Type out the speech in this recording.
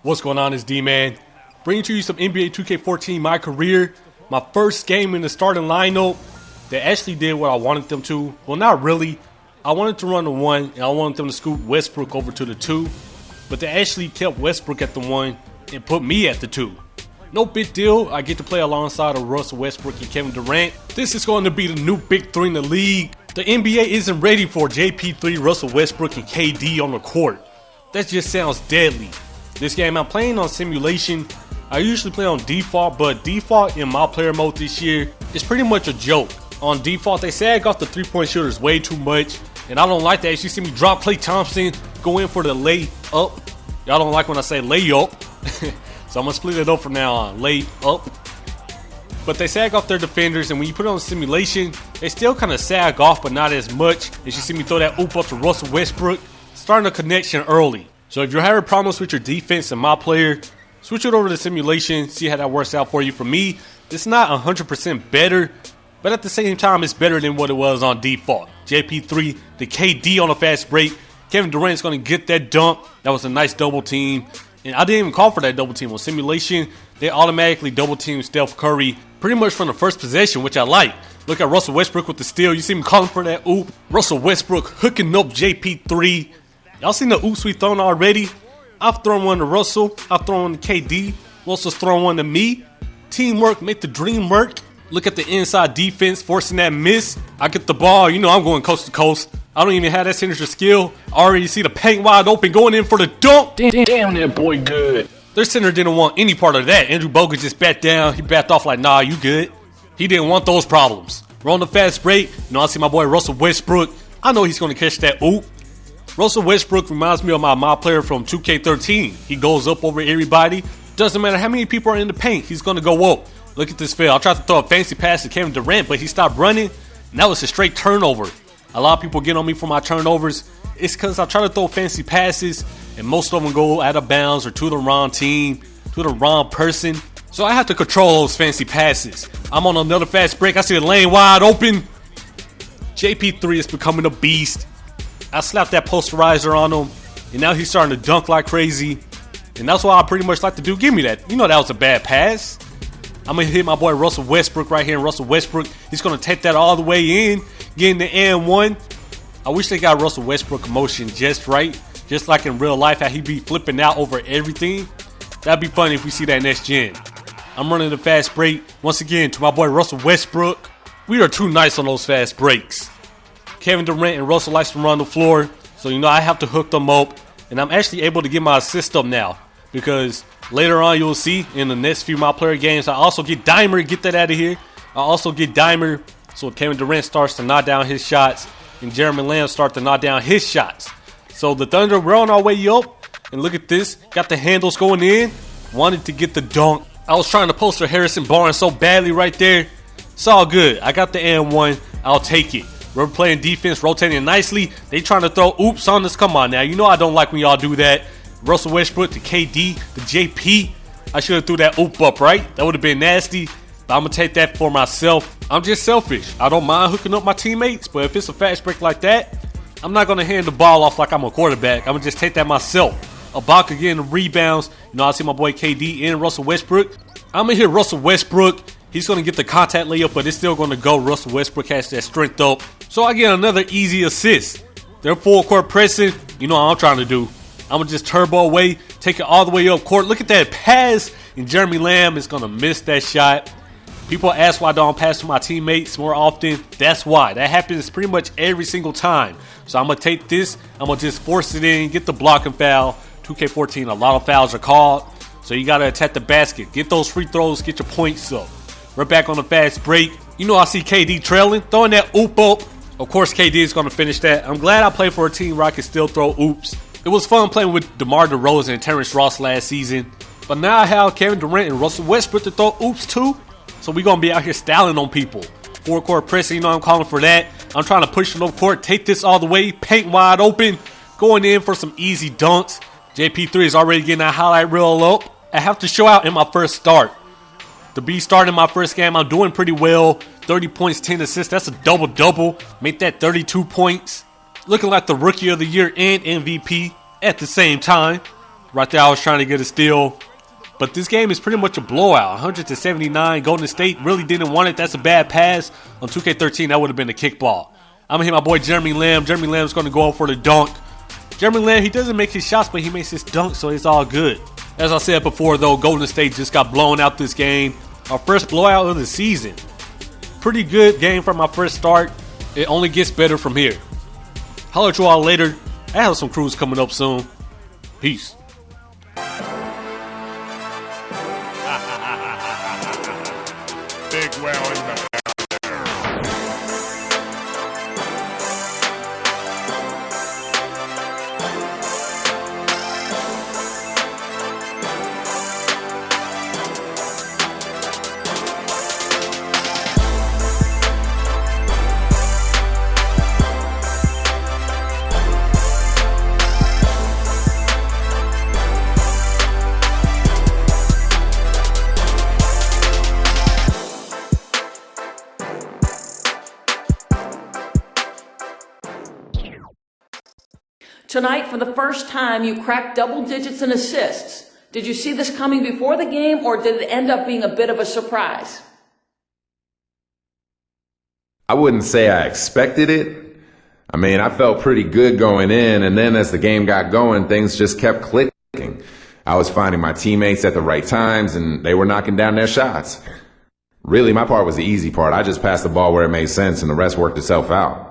What's going on? It's Dman, bringing to you some NBA 2K14 MyCAREER. My first game in the starting lineup. They actually did what I wanted them to. Well, not really. I wanted to run the 1, and I wanted them to scoot Westbrook over to the 2. But they actually kept Westbrook at the 1 and put me at the 2. No big deal. I get to play alongside of Russell Westbrook and Kevin Durant. This is going to be the new big 3 in the league. The NBA isn't ready for JP3, Russell Westbrook, and KD on the court. That just sounds deadly. This game I'm playing on simulation. I usually play on default, but default in my player mode this year is pretty much a joke. On default, they sag off the 3-point shooters way too much, and I don't like that. As you see me drop Klay Thompson, go in for the lay up. Y'all don't like when I say lay up, so I'm gonna split it up from now on. Lay up. But they sag off their defenders, and when you put it on simulation, they still kind of sag off, but not as much. As you see me throw that oop up to Russell Westbrook, starting a connection early. So if you're having problems with your defense and my player, switch it over to simulation, see how that works out for you. For me, it's not 100% better, but at the same time, it's better than what it was on default. JP3, the KD on a fast break. Kevin Durant's going to get that dunk. That was a nice double team. And I didn't even call for that double team. On simulation, they automatically double team Steph Curry pretty much from the first possession, which I like. Look at Russell Westbrook with the steal. You see him calling for that oop. Russell Westbrook hooking up JP3. Y'all seen the oops we thrown already? I've thrown one to Russell. I've thrown one to KD. Russell's thrown one to me. Teamwork make the dream work. Look at the inside defense forcing that miss. I get the ball. You know I'm going coast to coast. I don't even have that signature skill. I already see the paint wide open going in for the dunk. Damn, that boy good. Their center didn't want any part of that. Andrew Bogut just backed down. He backed off like, nah, you good. He didn't want those problems. We're on the fast break. You know, I see my boy Russell Westbrook. I know he's going to catch that oop. Russell Westbrook reminds me of my player from 2K13. He goes up over everybody. Doesn't matter how many people are in the paint, he's going to go up. Look at this fail. I tried to throw a fancy pass to Kevin Durant, but he stopped running, and that was a straight turnover. A lot of people get on me for my turnovers. It's because I try to throw fancy passes, and most of them go out of bounds or to the wrong team, to the wrong person. So I have to control those fancy passes. I'm on another fast break. I see the lane wide open. JP3 is becoming a beast. I slapped that posterizer on him, and now he's starting to dunk like crazy. And that's what I pretty much like to do. Give me that. You know that was a bad pass. I'm going to hit my boy Russell Westbrook right here. And Russell Westbrook, he's going to take that all the way in, getting the and-1. I wish they got Russell Westbrook motion just right, just like in real life, how he be flipping out over everything. That'd be funny if we see that next gen. I'm running the fast break once again to my boy Russell Westbrook. We are too nice on those fast breaks. Kevin Durant and Russell likes to run the floor, so you know I have to hook them up, and I'm actually able to get my assist up now, because later on you'll see in the next few my player games, I also get Dimer, get that out of here. I also get Dimer, so Kevin Durant starts to knock down his shots, and Jeremy Lamb starts to knock down his shots. So the Thunder, we're on our way up, and look at this, got the handles going in, wanted to get the dunk. I was trying to poster Harrison Barnes so badly right there. It's all good. I got the and-1. I'll take it. We're playing defense, rotating nicely. They trying to throw oops on us. Come on now. You know I don't like when y'all do that. Russell Westbrook to KD, to JP. I should have threw that oop up, right? That would have been nasty. But I'm going to take that for myself. I'm just selfish. I don't mind hooking up my teammates. But if it's a fast break like that, I'm not going to hand the ball off like I'm a quarterback. I'm going to just take that myself. Ibaka getting the rebounds. You know, I see my boy KD and Russell Westbrook. I'm going to hit Russell Westbrook. He's going to get the contact layup, but it's still going to go. Russell Westbrook has that strength up. So I get another easy assist. They're full court pressing. You know what I'm trying to do. I'm going to just turbo away, take it all the way up court. Look at that pass. And Jeremy Lamb is going to miss that shot. People ask why I don't pass to my teammates more often. That's why. That happens pretty much every single time. So I'm going to take this. I'm going to just force it in, get the blocking foul. 2K14, a lot of fouls are called. So you got to attack the basket. Get those free throws, get your points up. We're back on the fast break. You know I see KD trailing, throwing that oop up. Of course, KD is going to finish that. I'm glad I play for a team where I can still throw oops. It was fun playing with DeMar DeRozan and Terrence Ross last season. But now I have Kevin Durant and Russell Westbrook to throw oops too. So we're going to be out here styling on people. Four court pressing, you know I'm calling for that. I'm trying to push it up court, take this all the way, paint wide open. Going in for some easy dunks. JP3 is already getting that highlight reel up. I have to show out in my first start. To be starting my first game, I'm doing pretty well. 30 points, 10 assists. That's a double-double. Make that 32 points. Looking like the Rookie of the Year and MVP at the same time. Right there, I was trying to get a steal. But this game is pretty much a blowout. 100-79. Golden State really didn't want it. That's a bad pass. On 2K13, that would have been a kickball. I'm going to hit my boy Jeremy Lamb. Jeremy Lamb's going to go up for the dunk. Jeremy Lamb, he doesn't make his shots, but he makes his dunk, so it's all good. As I said before, though, Golden State just got blown out this game. Our first blowout of the season. Pretty good game from my first start. It only gets better from here. Holler at you all later. I have some crews coming up soon. Peace. Big well in the Tonight, for the first time, you cracked double digits in assists. Did you see this coming before the game, or did it end up being a bit of a surprise? I wouldn't say I expected it. I mean, I felt pretty good going in, and then as the game got going, things just kept clicking. I was finding my teammates at the right times, and they were knocking down their shots. Really, my part was the easy part. I just passed the ball where it made sense, and the rest worked itself out.